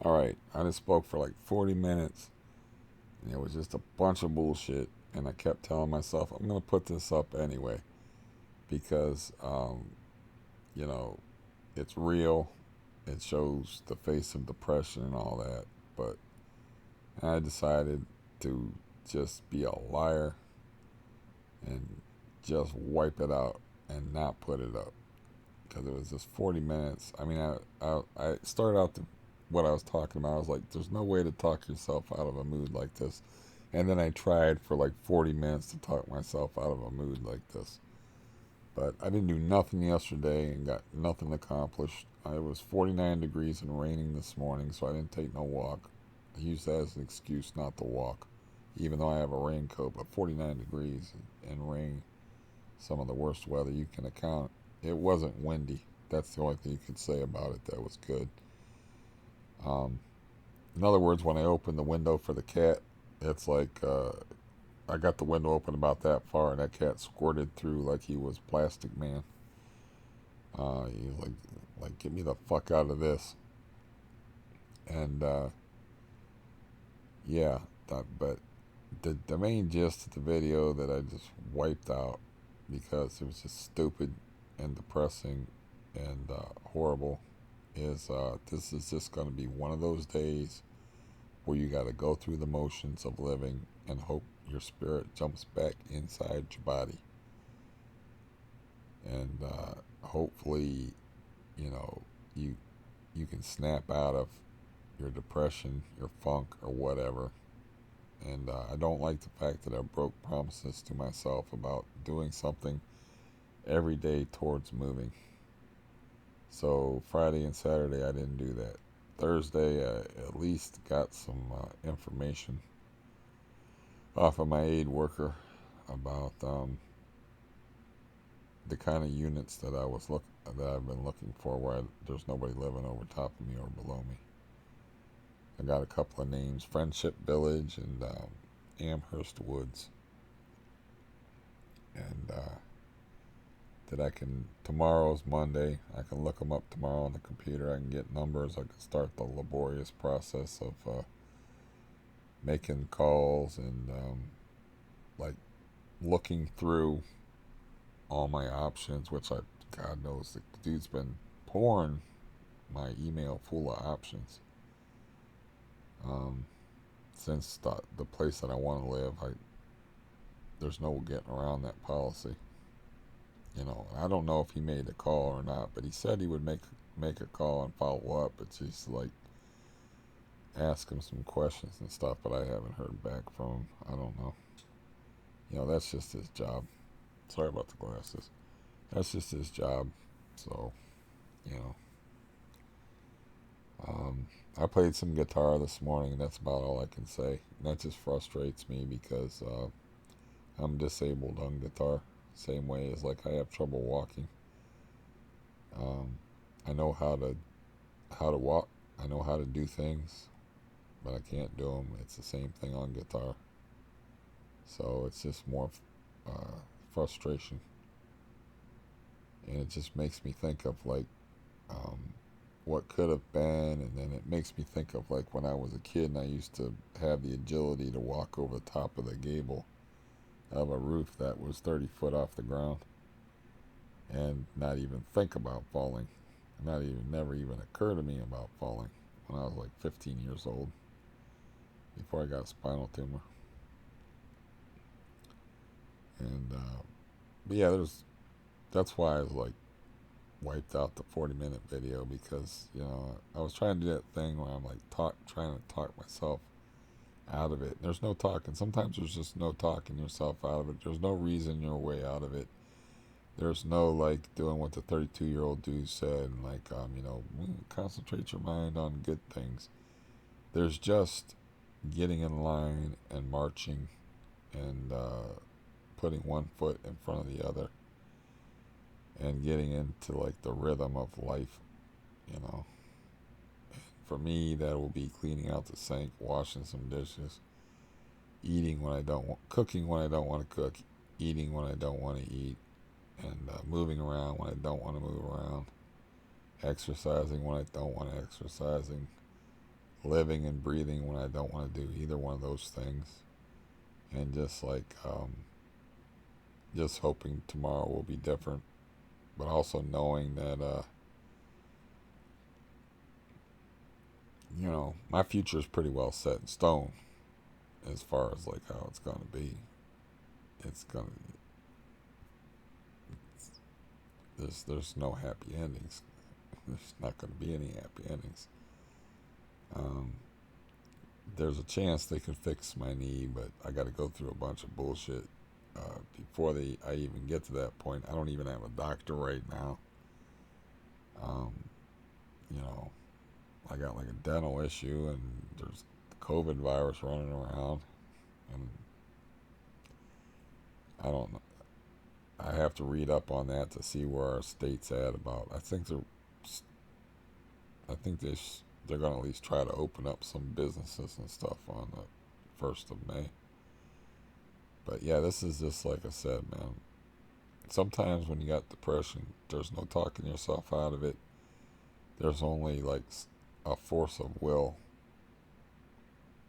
All right, I just spoke for like 40 minutes, and it was just a bunch of bullshit. And I kept telling myself, I'm going to put this up anyway because, you know, it's real. It shows the face of depression and all that. But I decided to just be a liar and just wipe it out and not put it up because it was just 40 minutes. I mean, I started out what I was talking about. I was like, there's no way to talk yourself out of a mood like this. And then I tried for like 40 minutes to talk myself out of a mood like this. But I didn't do nothing yesterday and got nothing accomplished. It was 49 degrees and raining this morning, so I didn't take no walk. I used that as an excuse not to walk, even though I have a raincoat. But 49 degrees and rain, some of the worst weather you can account. It wasn't windy. That's the only thing you could say about it that was good. Um, in other words, when I opened the window for the cat, it's like I got the window open about that far, and that cat squirted through like he was Plastic Man. He was like, get me the fuck out of this. And yeah, but the main gist of the video that I just wiped out because it was just stupid and depressing and horrible is this is just going to be one of those days where you got to go through the motions of living and hope your spirit jumps back inside your body. And hopefully, you know, you you can snap out of your depression, your funk, or whatever. And I don't like the fact that I broke promises to myself about doing something every day towards moving. So Friday and Saturday I didn't do that. Thursday I at least got some information off of my aid worker about the kind of units that that I've been looking for, where there's nobody living over top of me or below me. I got a couple of names: Friendship Village and Amherst Woods, and that I can. Tomorrow's Monday. I can look them up tomorrow on the computer. I can get numbers. I can start the laborious process of making calls and like looking through all my options, which God knows, the dude's been pouring my email full of options. Um, since the place that I want to live, there's no getting around that policy. You know, I don't know if he made a call or not, but he said he would make a call and follow up. But just like ask him some questions and stuff, but I haven't heard back from him. I don't know. You know, that's just his job. Sorry about the glasses. That's just his job. So, you know, I played some guitar this morning, and that's about all I can say. And that just frustrates me because I'm disabled on guitar, same way as like I have trouble walking. Um, I know how to walk. I know how to do things, but I can't do them. It's the same thing on guitar. So it's just more frustration, and it just makes me think of like um, what could have been, and then it makes me think of like when I was a kid and I used to have the agility to walk over the top of the gable of a roof that was 30 foot off the ground and not even think about falling. Never even occurred to me about falling when I was like 15 years old before I got a spinal tumor. And but yeah, that's why I was like wiped out the 40-minute video because I was trying to do that thing where I'm like trying to talk myself out of it. There's no talking. Sometimes there's just no talking yourself out of it. There's no reason your way out of it. There's no like doing what the 32-year-old dude said, and like concentrate your mind on good things. There's just getting in line and marching and putting one foot in front of the other and getting into like the rhythm of life, you know. For me, that will be cleaning out the sink, washing some dishes, eating when I don't want, cooking when I don't want to cook, eating when I don't want to eat, and moving around when I don't want to move around, exercising when I don't want to exercising, living and breathing when I don't want to do either one of those things, and just like just hoping tomorrow will be different, but also knowing that my future is pretty well set in stone as far as like how it's gonna be. It's gonna there's no happy endings. There's not gonna be any happy endings. Um, there's a chance they could fix my knee, but I got to go through a bunch of bullshit before I even get to that point. I don't even have a doctor right now. Um, you know, I got like a dental issue, and there's the COVID virus running around, and I don't know. I have to read up on that to see where our state's at about. They're gonna at least try to open up some businesses and stuff on the 1st of May. But yeah, this is just like I said, man. Sometimes when you got depression, there's no talking yourself out of it. There's only like a force of will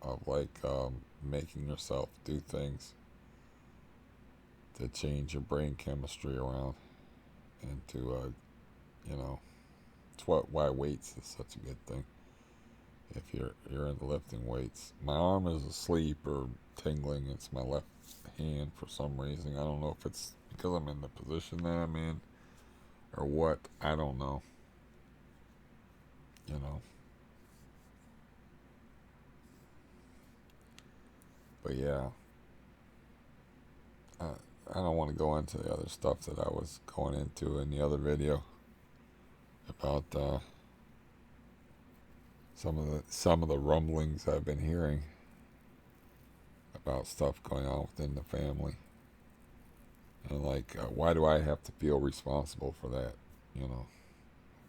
of like making yourself do things to change your brain chemistry around, and to it's why weights is such a good thing. If you're into lifting weights, my arm is asleep or tingling. It's my left hand for some reason. I don't know if it's because I'm in the position that I'm in or what. I don't know. You know. But yeah, I, I don't want to go into the other stuff that I was going into in the other video about some of the rumblings I've been hearing about stuff going on within the family, and like why do I have to feel responsible for that? You know,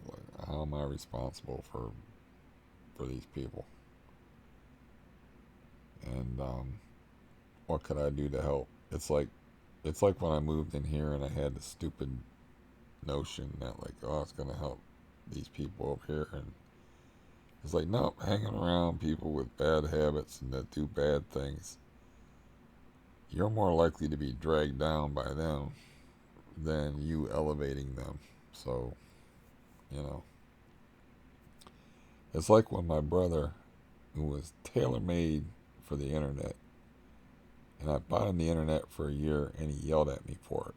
like, how am I responsible for these people? And what could I do to help? It's like when I moved in here and I had the stupid notion that like, oh, it's gonna help these people over here, and it's like, nope, hanging around people with bad habits and that do bad things, you're more likely to be dragged down by them than you elevating them. So, you know, it's like when my brother, who was tailor made for the internet, and I bought him the internet for a year and he yelled at me for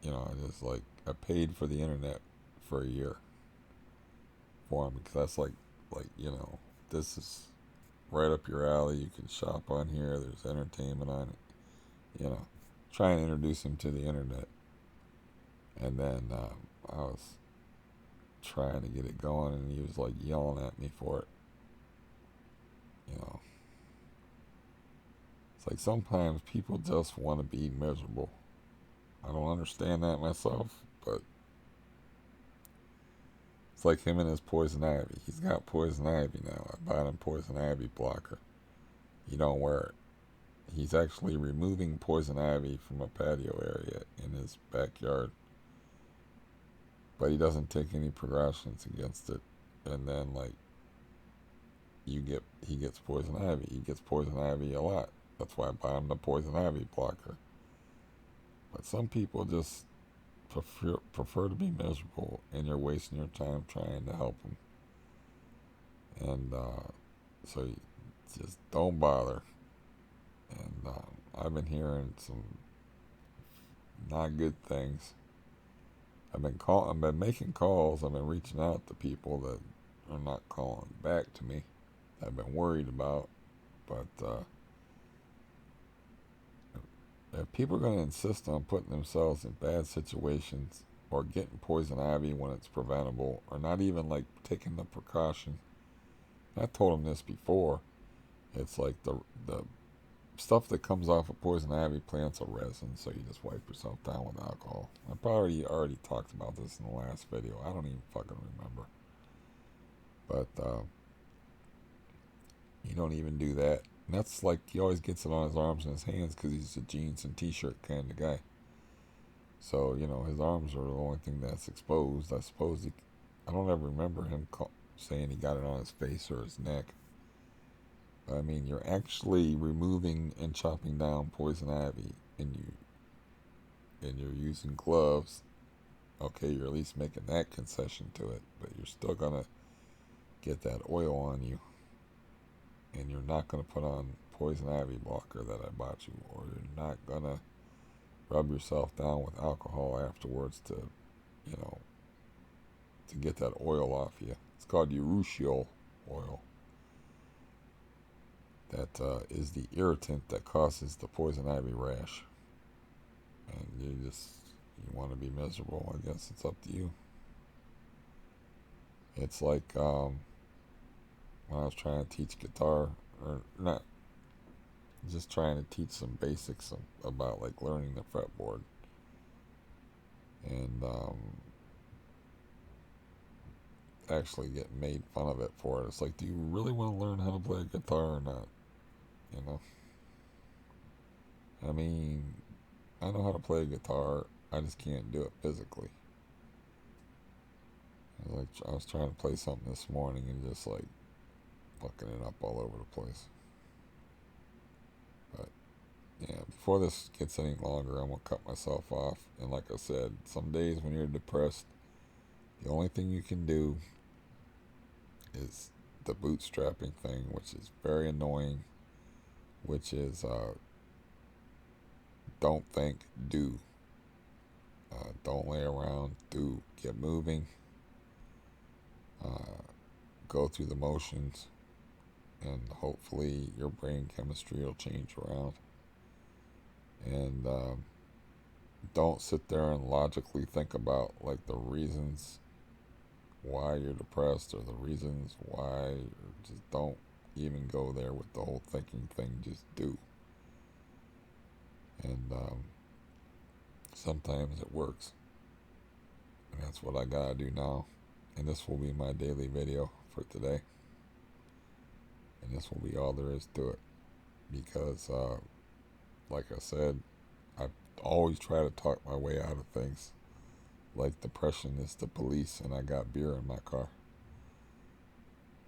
it. I just like, I paid for the internet for a year for him because that's this is right up your alley. You can shop on here. There's entertainment on it. Try and introduce him to the internet. And then I was trying to get it going, and he was like yelling at me for it. You know, it's like sometimes people just want to be miserable. I don't understand that myself, but it's like him and his poison ivy. He's got poison ivy now. I bought him poison ivy blocker. He don't wear it. He's actually removing poison ivy from a patio area in his backyard, but he doesn't take any precautions against it. And then like he gets poison ivy. He gets poison ivy a lot. That's why I buy him the poison ivy blocker. But some people just prefer to be miserable, and you're wasting your time trying to help them. And so you just don't bother. And I've been hearing some not good things. I've been making calls. I've been reaching out to people that are not calling back to me. I've been worried about, but if people are going to insist on putting themselves in bad situations or getting poison ivy when it's preventable, or not even like taking the precaution, I told them this before. It's like the stuff that comes off of poison ivy plants are resin, so you just wipe yourself down with alcohol. I probably already talked about this in the last video. I don't even fucking remember. But you don't even do that. And that's like, he always gets it on his arms and his hands because he's a jeans and t-shirt kind of guy. So, his arms are the only thing that's exposed. I don't ever remember him saying he got it on his face or his neck. But I mean, you're actually removing and chopping down poison ivy, and you're using gloves. Okay, you're at least making that concession to it, but you're still gonna get that oil on you, and you're not gonna put on poison ivy blocker that I bought you, or you're not gonna rub yourself down with alcohol afterwards to, you know, to get that oil off you. It's called urushiol oil. That is the irritant that causes the poison ivy rash. And you want to be miserable. I guess it's up to you. It's like when I was trying to teach guitar, or not, just trying to teach some basics about like learning the fretboard. And actually getting made fun of it for it. It's like, do you really want to learn how to play a guitar or not? You know? I mean, I know how to play a guitar, I just can't do it physically. I was trying to play something this morning and just like fucking it up all over the place. But yeah, before this gets any longer, I'm gonna cut myself off. And like I said, some days when you're depressed, the only thing you can do is the bootstrapping thing, which is very annoying, which is don't think, do. Don't lay around, do. Get moving, go through the motions, and hopefully your brain chemistry will change around. And don't sit there and logically think about like the reasons why you're depressed or the reasons why. Just don't even go there with the whole thinking thing. Just do. And sometimes it works. And that's what I gotta do now. And this will be my daily video for today. And this will be all there is to it. Because, like I said, I always try to talk my way out of things. Like depression is the police and I got beer in my car.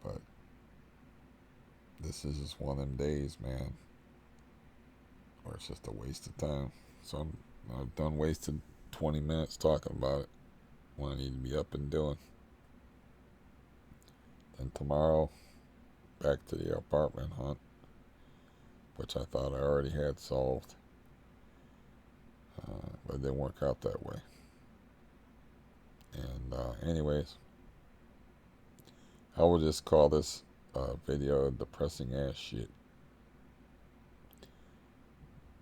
But this is just one of them days, man, where it's just a waste of time. So I've done wasted 20 minutes talking about it when I need to be up and doing. Then tomorrow, back to the apartment hunt, which I thought I already had solved. But it didn't work out that way. And anyways, I will just call this video depressing ass shit.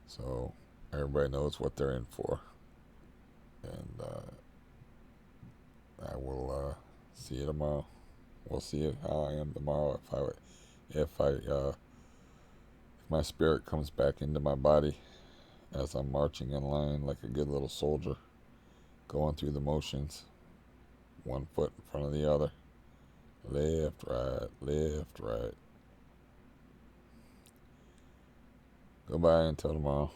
So everybody knows what they're in for. And I will see you tomorrow. We'll see how I am tomorrow. If my spirit comes back into my body as I'm marching in line like a good little soldier, going through the motions, one foot in front of the other, left, right, left, right. Goodbye until tomorrow.